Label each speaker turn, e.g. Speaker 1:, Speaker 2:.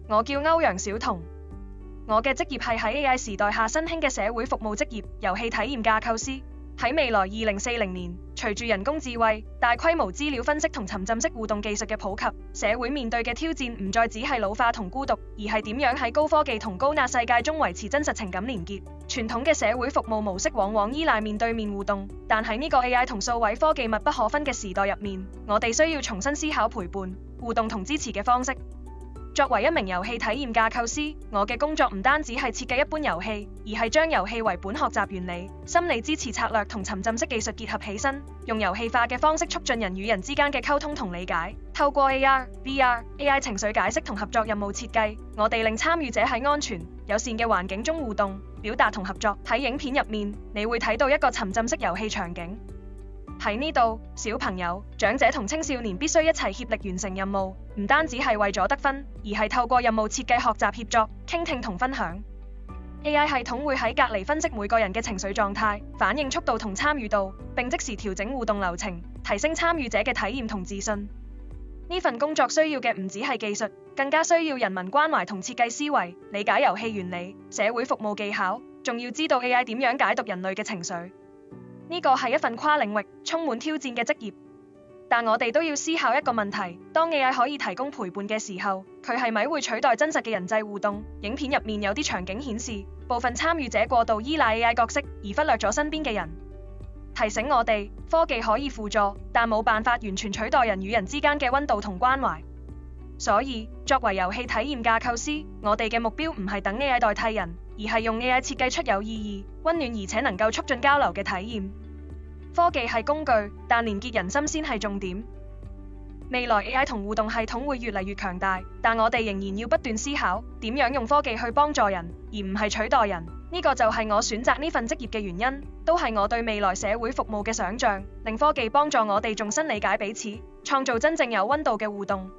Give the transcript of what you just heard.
Speaker 1: 我叫歐陽小彤，我嘅職業係喺 AI 時代下新興嘅社會服務職業——遊戲體驗架構師。喺未來2040年，隨住人工智慧、大規模資料分析同沉浸式互動技術嘅普及，社會面對嘅挑戰唔再只係老化同孤獨，而係點樣喺高科技同高壓世界中維持真實情感連結。傳統嘅社會服務模式往往依賴面對面互動，但喺呢個 AI 同數位科技密不可分嘅時代入面，我哋需要重新思考陪伴、互動同支持嘅方式。作為一名遊戲體驗架構師，我嘅工作唔單止係設計一般遊戲，而係將遊戲為本學習原理、心理支持策略同沉浸式技術結合起身，用遊戲化嘅方式促進人與人之間嘅溝通同理解。透過 AR、VR、AI 情緒解釋同合作任務設計，我哋令參與者喺安全、友善嘅環境中互動、表達同合作。喺影片入面，你會睇到一個沉浸式遊戲場景。喺呢度，小朋友、長者同青少年必須一齊協力完成任務，唔單止係為咗得分，而係透過任務設計學習協作、傾聽同分享。AI 系統會喺隔離分析每個人嘅情緒狀態、反應速度同參與度，並即時調整互動流程，提升參與者嘅體驗同自信。呢份工作需要嘅唔止係技術，更加需要人文關懷同設計思維，理解遊戲原理、社會服務技巧，仲要知道 AI 點樣解讀人類嘅情緒。呢個係一份跨領域、充滿挑戰嘅職業，但我哋都要思考一個問題：當 AI 可以提供陪伴嘅時候，佢係咪會取代真實嘅人際互動？影片入面有啲場景顯示，部分參與者過度依賴 AI 角色，而忽略咗身邊嘅人，提醒我哋科技可以輔助，但冇辦法完全取代人與人之間嘅溫度同關懷。所以，作為遊戲體驗架構師，我哋嘅目標唔係等 AI 代替人，而係用 AI 設計出有意義、溫暖而且能夠促進交流嘅體驗。科技係工具，但連結人心先係重點。未來 AI 同互動系統會越嚟越強大，但我哋仍然要不斷思考點樣用科技去幫助人，而唔係取代人。呢個就係我選擇呢份職業嘅原因，都係我對未來社會服務嘅想像，令科技幫助我哋重新理解彼此，創造真正有溫度嘅互動。